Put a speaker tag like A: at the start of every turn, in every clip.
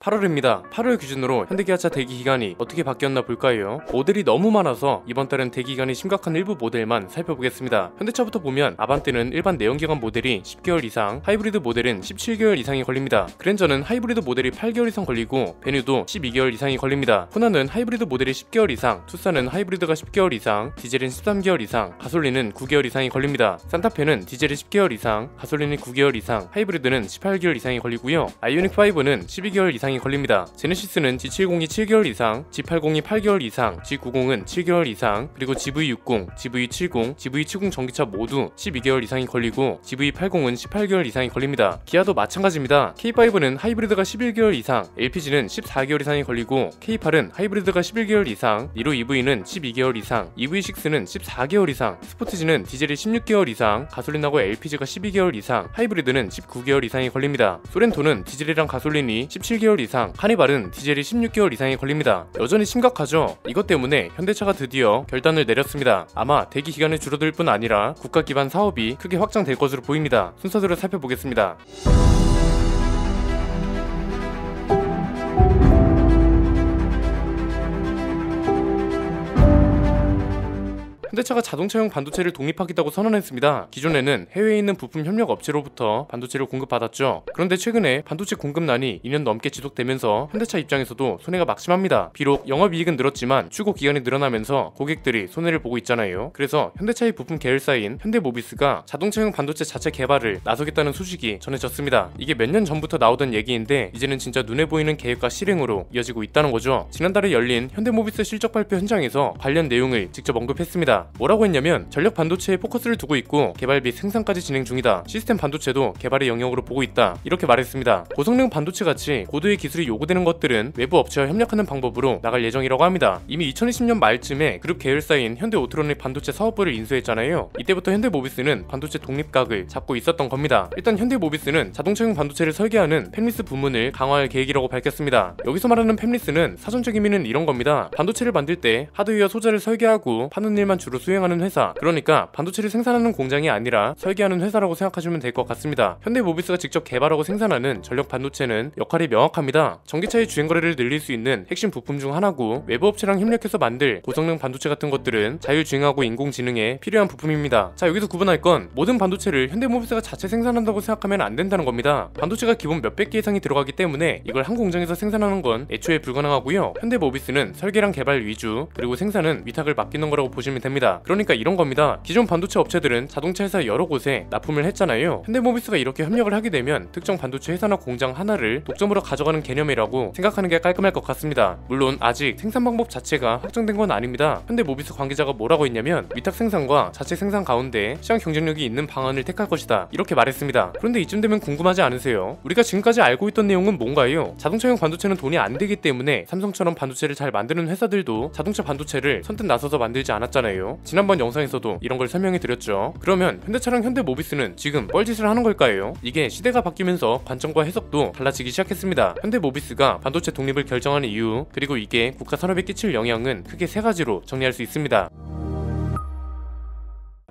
A: 8월입니다. 8월 기준으로 현대기아차 대기기간이 어떻게 바뀌었나 볼까요? 모델이 너무 많아서 이번 달은 대기기간이 심각한 일부 모델만 살펴보겠습니다. 현대차부터 보면 아반떼는 일반 내연기관 모델이 10개월 이상, 하이브리드 모델은 17개월 이상이 걸립니다. 그랜저는 하이브리드 모델이 8개월 이상 걸리고 베뉴도 12개월 이상이 걸립니다. 호나는 하이브리드 모델이 10개월 이상, 투싼은 하이브리드가 10개월 이상, 디젤은 13개월 이상, 가솔린은 9개월 이상이 걸립니다. 산타페는 디젤이 10개월 이상, 가솔린이 9개월 이상, 하이브리드는 18개월 이상이 걸리고요. 아이오닉5는 12개월 이상이 걸립니다. 제네시스는 G70이 7개월 이상, G80이 8개월 이상, G90은 7개월 이상, 그리고 GV60, GV70, GV70 전기차 모두 12개월 이상이 걸리고 GV80은 18개월 이상이 걸립니다. 기아도 마찬가지입니다. K5는 하이브리드가 11개월 이상, LPG는 14개월 이상이 걸리고 K8은 하이브리드가 11개월 이상, 니로 EV는 12개월 이상, EV6는 14개월 이상, 스포티지는 디젤이 16개월 이상, 가솔린하고 LPG가 12개월 이상, 하이브리드는 19개월 이상이 걸립니다. 소렌토는 디젤이랑 가솔린이 17개월 이상, 카니발은 디젤이 16개월 이상이 걸립니다. 여전히 심각하죠? 이것 때문에 현대차가 드디어 결단을 내렸습니다. 아마 대기 기간이 줄어들 뿐 아니라 국가 기반 사업이 크게 확장될 것으로 보입니다. 순서대로 살펴보겠습니다. 현대차가 자동차용 반도체를 독립하겠다고 선언했습니다. 기존에는 해외에 있는 부품 협력 업체로부터 반도체를 공급받았죠. 그런데 최근에 반도체 공급난이 2년 넘게 지속되면서 현대차 입장에서도 손해가 막심합니다. 비록 영업이익은 늘었지만 출고 기간이 늘어나면서 고객들이 손해를 보고 있잖아요. 그래서 현대차의 부품 계열사인 현대모비스가 자동차용 반도체 자체 개발을 나서겠다는 소식이 전해졌습니다. 이게 몇 년 전부터 나오던 얘기인데 이제는 진짜 눈에 보이는 계획과 실행으로 이어지고 있다는 거죠. 지난달에 열린 현대모비스 실적 발표 현장에서 관련 내용을 직접 언급했습니다. 뭐라고 했냐면 전력 반도체에 포커스를 두고 있고 개발 및 생산까지 진행 중이다. 시스템 반도체도 개발의 영역으로 보고 있다. 이렇게 말했습니다. 고성능 반도체 같이 고도의 기술이 요구되는 것들은 외부 업체와 협력하는 방법으로 나갈 예정이라고 합니다. 이미 2020년 말쯤에 그룹 계열사인 현대오토로닉 반도체 사업부를 인수했잖아요. 이때부터 현대모비스는 반도체 독립각을 잡고 있었던 겁니다. 일단 현대모비스는 자동차용 반도체를 설계하는 팹리스 부문을 강화할 계획이라고 밝혔습니다. 여기서 말하는 팹리스는 사전적 의미는 이런 겁니다. 반도체를 만들 때 하드웨어 소재를 설계하고 파는 일만 주로 수행하는 회사, 그러니까 반도체를 생산하는 공장이 아니라 설계하는 회사라고 생각하시면 될 것 같습니다. 현대모비스가 직접 개발하고 생산하는 전력 반도체는 역할이 명확합니다. 전기차의 주행거리를 늘릴 수 있는 핵심 부품 중 하나고 외부 업체랑 협력해서 만들 고성능 반도체 같은 것들은 자율주행하고 인공지능에 필요한 부품입니다. 자, 여기서 구분할 건 모든 반도체를 현대모비스가 자체 생산한다고 생각하면 안 된다는 겁니다. 반도체가 기본 몇백 개 이상이 들어가기 때문에 이걸 한 공장에서 생산하는 건 애초에 불가능하고요. 현대모비스는 설계랑 개발 위주, 그리고 생산은 위탁을 맡기는 거라고 보시면 됩니다. 그러니까 이런 겁니다. 기존 반도체 업체들은 자동차 회사 여러 곳에 납품을 했잖아요. 현대모비스가 이렇게 협력을 하게 되면 특정 반도체 회사나 공장 하나를 독점으로 가져가는 개념이라고 생각하는 게 깔끔할 것 같습니다. 물론 아직 생산 방법 자체가 확정된 건 아닙니다. 현대모비스 관계자가 뭐라고 했냐면 위탁 생산과 자체 생산 가운데 시장 경쟁력이 있는 방안을 택할 것이다. 이렇게 말했습니다. 그런데 이쯤 되면 궁금하지 않으세요? 우리가 지금까지 알고 있던 내용은 뭔가요? 자동차용 반도체는 돈이 안 되기 때문에 삼성처럼 반도체를 잘 만드는 회사들도 자동차 반도체를 선뜻 나서서 만들지 않았잖아요. 지난번 영상에서도 이런 걸 설명해 드렸죠. 그러면 현대차랑 현대모비스는 지금 뻘짓을 하는 걸까요? 이게 시대가 바뀌면서 관점과 해석도 달라지기 시작했습니다. 현대모비스가 반도체 독립을 결정하는 이유, 그리고 이게 국가 산업에 끼칠 영향은 크게 세 가지로 정리할 수 있습니다.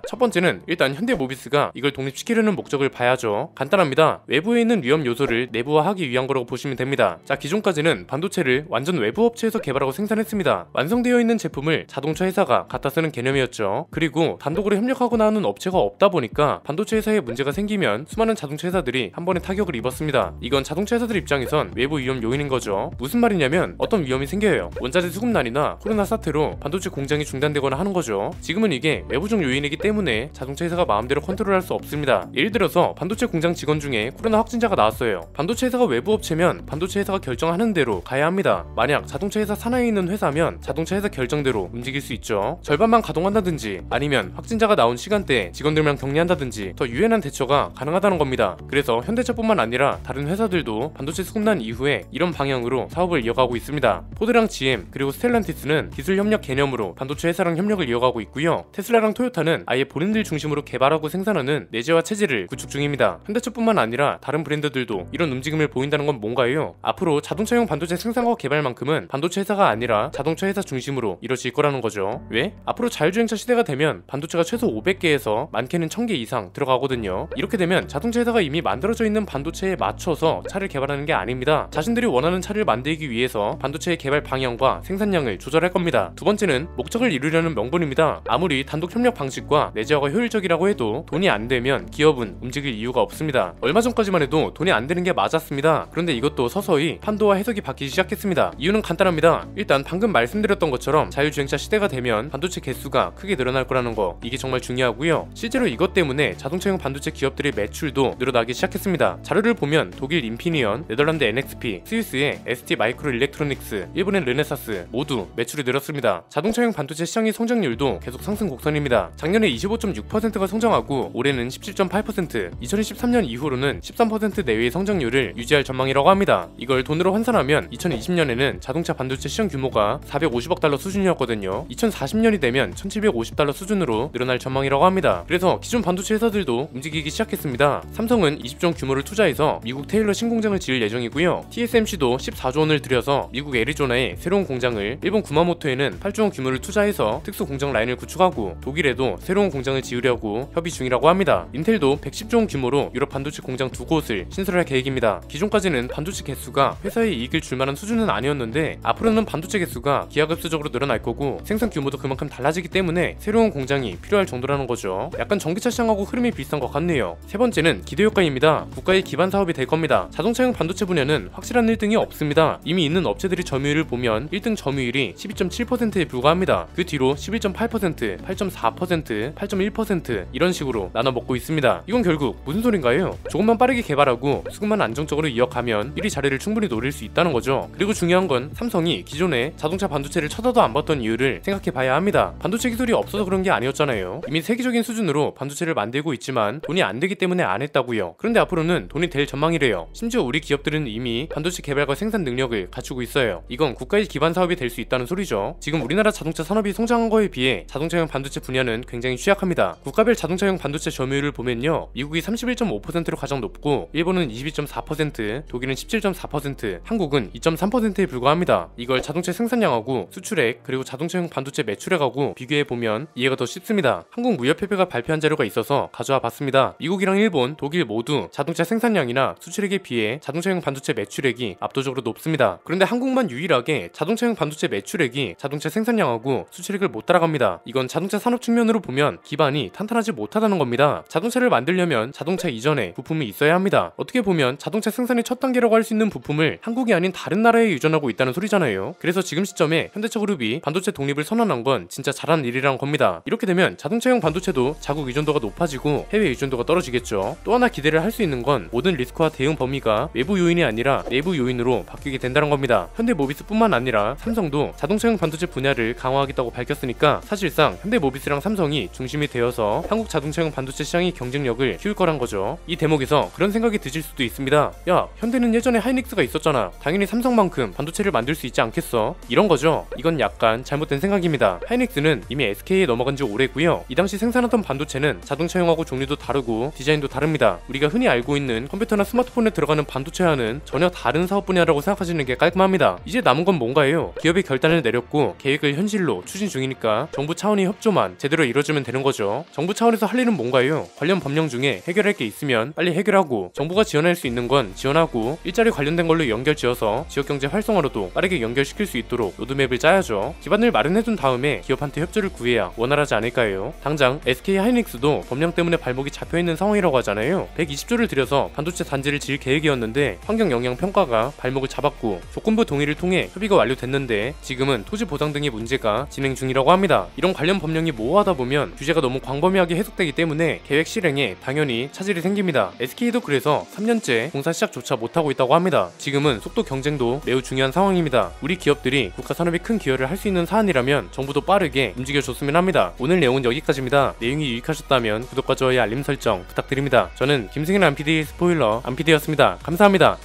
A: 첫 번째는 일단 현대모비스가 이걸 독립시키려는 목적을 봐야죠. 간단합니다. 외부에 있는 위험 요소를 내부화하기 위한 거라고 보시면 됩니다. 자, 기존까지는 반도체를 완전 외부 업체에서 개발하고 생산했습니다. 완성되어 있는 제품을 자동차 회사가 갖다 쓰는 개념이었죠. 그리고 단독으로 협력하거나 하는 업체가 없다 보니까 반도체 회사에 문제가 생기면 수많은 자동차 회사들이 한 번에 타격을 입었습니다. 이건 자동차 회사들 입장에선 외부 위험 요인인 거죠. 무슨 말이냐면 어떤 위험이 생겨요. 원자재 수급난이나 코로나 사태로 반도체 공장이 중단되거나 하는 거죠. 지금은 이게 외부적 요인이기 때문에 자동차 회사가 마음대로 컨트롤할 수 없습니다. 예를 들어서 반도체 공장 직원 중에 코로나 확진자가 나왔어요. 반도체 회사가 외부 업체면 반도체 회사가 결정하는 대로 가야 합니다. 만약 자동차 회사 산하에 있는 회사면 자동차 회사 결정대로 움직일 수 있죠. 절반만 가동한다든지 아니면 확진자가 나온 시간대에 직원들만 격리한다든지 더 유연한 대처가 가능하다는 겁니다. 그래서 현대차뿐만 아니라 다른 회사들도 반도체 수급난 이후에 이런 방향으로 사업을 이어가고 있습니다. 포드랑 GM 그리고 스텔란티스는 기술 협력 개념으로 반도체 회사랑 협력을 이어가고 있고요. 테슬라랑 토요타는 아예 아예 본인들 중심으로 개발하고 생산하는 내재화 체제를 구축 중입니다. 현대차뿐만 아니라 다른 브랜드들도 이런 움직임을 보인다는 건 뭔가요? 앞으로 자동차용 반도체 생산과 개발만큼은 반도체 회사가 아니라 자동차 회사 중심으로 이뤄질 거라는 거죠. 왜? 앞으로 자율주행차 시대가 되면 반도체가 최소 500개에서 많게는 1000개 이상 들어가거든요. 이렇게 되면 자동차 회사가 이미 만들어져 있는 반도체에 맞춰서 차를 개발하는 게 아닙니다. 자신들이 원하는 차를 만들기 위해서 반도체의 개발 방향과 생산량을 조절할 겁니다. 두 번째는 목적을 이루려는 명분입니다. 아무리 단독 협력 방식과 내재화가 효율적이라고 해도 돈이 안 되면 기업은 움직일 이유가 없습니다. 얼마 전까지만 해도 돈이 안 되는 게 맞았습니다. 그런데 이것도 서서히 판도와 해석이 바뀌기 시작했습니다. 이유는 간단합니다. 일단 방금 말씀드렸던 것처럼 자율주행차 시대가 되면 반도체 개수가 크게 늘어날 거라는 거, 이게 정말 중요하고요. 실제로 이것 때문에 자동차용 반도체 기업들의 매출도 늘어나기 시작했습니다. 자료를 보면 독일 인피니언, 네덜란드 NXP, 스위스의 ST 마이크로 일렉트로닉스, 일본의 르네사스 모두 매출이 늘었습니다. 자동차용 반도체 시장의 성장률도 계속 상승 곡선입니다. 작년에 25.6%가 성장하고 올해는 17.8%, 2023년 이후로는 13% 내외의 성장률을 유지할 전망이라고 합니다. 이걸 돈으로 환산하면 2020년에는 자동차 반도체 시장 규모가 450억 달러 수준이었거든요. 2040년이 되면 1750달러 수준으로 늘어날 전망이라고 합니다. 그래서 기존 반도체 회사들도 움직이기 시작했습니다. 삼성은 20조 원 규모를 투자해서 미국 테일러 신공장을 지을 예정이고요. TSMC도 14조 원을 들여서 미국 애리조나에 새로운 공장을, 일본 구마모토에는 8조 원 규모를 투자해서 특수 공장 라인을 구축하고 독일에도 새로운 공장을 지으려고 협의 중이라고 합니다. 인텔도 110조 원 규모로 유럽 반도체 공장 2곳을 신설할 계획입니다. 기존까지는 반도체 개수가 회사에 이익을 줄 만한 수준은 아니었는데 앞으로는 반도체 개수가 기하급수적으로 늘어날 거고 생산 규모도 그만큼 달라지기 때문에 새로운 공장이 필요할 정도라는 거죠. 약간 전기차 시장하고 흐름이 비슷한 것 같네요. 세 번째는 기대효과입니다. 국가의 기반 사업이 될 겁니다. 자동차용 반도체 분야는 확실한 1등이 없습니다. 이미 있는 업체들의 점유율을 보면 1등 점유율이 12.7%에 불과합니다. 그 뒤로 11.8%, 8.4%, 8.1% 이런 식으로 나눠 먹고 있습니다. 이건 결국 무슨 소린가요? 조금만 빠르게 개발하고 수급만 안정적으로 이어가면 1위 자리를 충분히 노릴 수 있다는 거죠. 그리고 중요한 건 삼성이 기존에 자동차 반도체를 쳐다도 안 봤던 이유를 생각해 봐야 합니다. 반도체 기술이 없어서 그런 게 아니었잖아요. 이미 세계적인 수준으로 반도체를 만들고 있지만 돈이 안 되기 때문에 안 했다고요. 그런데 앞으로는 돈이 될 전망이래요. 심지어 우리 기업들은 이미 반도체 개발과 생산 능력을 갖추고 있어요. 이건 국가의 기반 사업이 될 수 있다는 소리죠. 지금 우리나라 자동차 산업이 성장한 거에 비해 자동차용 반도체 분야는 굉장히 취약합니다. 국가별 자동차용 반도체 점유율을 보면요, 미국이 31.5%로 가장 높고 일본은 22.4%, 독일은 17.4%, 한국은 2.3%에 불과합니다. 이걸 자동차 생산량하고 수출액 그리고 자동차용 반도체 매출액하고 비교해보면 이해가 더 쉽습니다. 한국무역협회가 발표한 자료가 있어서 가져와 봤습니다. 미국이랑 일본, 독일 모두 자동차 생산량이나 수출액에 비해 자동차용 반도체 매출액이 압도적으로 높습니다. 그런데 한국만 유일하게 자동차용 반도체 매출액이 자동차 생산량하고 수출액을 못 따라갑니다. 이건 자동차 산업 측면으로 보면 기반이 탄탄하지 못하다는 겁니다. 자동차를 만들려면 자동차 이전에 부품이 있어야 합니다. 어떻게 보면 자동차 생산의 첫 단계라고 할 수 있는 부품을 한국이 아닌 다른 나라에 의존하고 있다는 소리잖아요. 그래서 지금 시점에 현대차그룹이 반도체 독립을 선언한 건 진짜 잘한 일이란 겁니다. 이렇게 되면 자동차용 반도체도 자국 의존도가 높아지고 해외 의존도가 떨어지겠죠. 또 하나 기대를 할 수 있는 건 모든 리스크와 대응 범위가 외부 요인이 아니라 내부 요인으로 바뀌게 된다는 겁니다. 현대모비스뿐만 아니라 삼성도 자동차용 반도체 분야를 강화하겠다고 밝혔으니까 사실상 현대모비스랑 삼성이 중심이 되어서 한국 자동차용 반도체 시장의 경쟁력을 키울 거란 거죠. 이 대목에서 그런 생각이 드실 수도 있습니다. 야, 현대는 예전에 하이닉스가 있었잖아. 당연히 삼성만큼 반도체를 만들 수 있지 않겠어? 이런 거죠. 이건 약간 잘못된 생각입니다. 하이닉스는 이미 SK에 넘어간 지 오래고요. 이 당시 생산하던 반도체는 자동차용하고 종류도 다르고 디자인도 다릅니다. 우리가 흔히 알고 있는 컴퓨터나 스마트폰에 들어가는 반도체와는 전혀 다른 사업 분야라고 생각하시는 게 깔끔합니다. 이제 남은 건 뭔가요? 기업이 결단을 내렸고 계획을 현실로 추진 중이니까 정부 차원의 협조만 제대로 이루어지면 되는 거죠. 정부 차원에서 할 일은 뭔가요? 관련 법령 중에 해결할 게 있으면 빨리 해결하고, 정부가 지원할 수 있는 건 지원하고, 일자리 관련된 걸로 연결지어서 지역경제 활성화로도 빠르게 연결시킬 수 있도록 로드맵을 짜야죠. 기반을 마련해둔 다음에 기업한테 협조를 구해야 원활하지 않을까요? 당장 SK 하이닉스도 법령 때문에 발목이 잡혀있는 상황이라고 하잖아요. 120조를 들여서 반도체 단지를 지을 계획이었는데 환경영향평가가 발목을 잡았고 조건부 동의를 통해 협의가 완료됐는데 지금은 토지 보상 등의 문제가 진행 중이라고 합니다. 이런 관련 법령이 모호하다 보면 규제가 너무 광범위하게 해석되기 때문에 계획 실행에 당연히 차질이 생깁니다. SK도 그래서 3년째 공사 시작조차 못하고 있다고 합니다. 지금은 속도 경쟁도 매우 중요한 상황입니다. 우리 기업들이 국가 산업에 큰 기여를 할 수 있는 사안이라면 정부도 빠르게 움직여줬으면 합니다. 오늘 내용은 여기까지입니다. 내용이 유익하셨다면 구독과 좋아요, 알림 설정 부탁드립니다. 저는 김승현 안PD 스포일러 안PD였습니다. 감사합니다.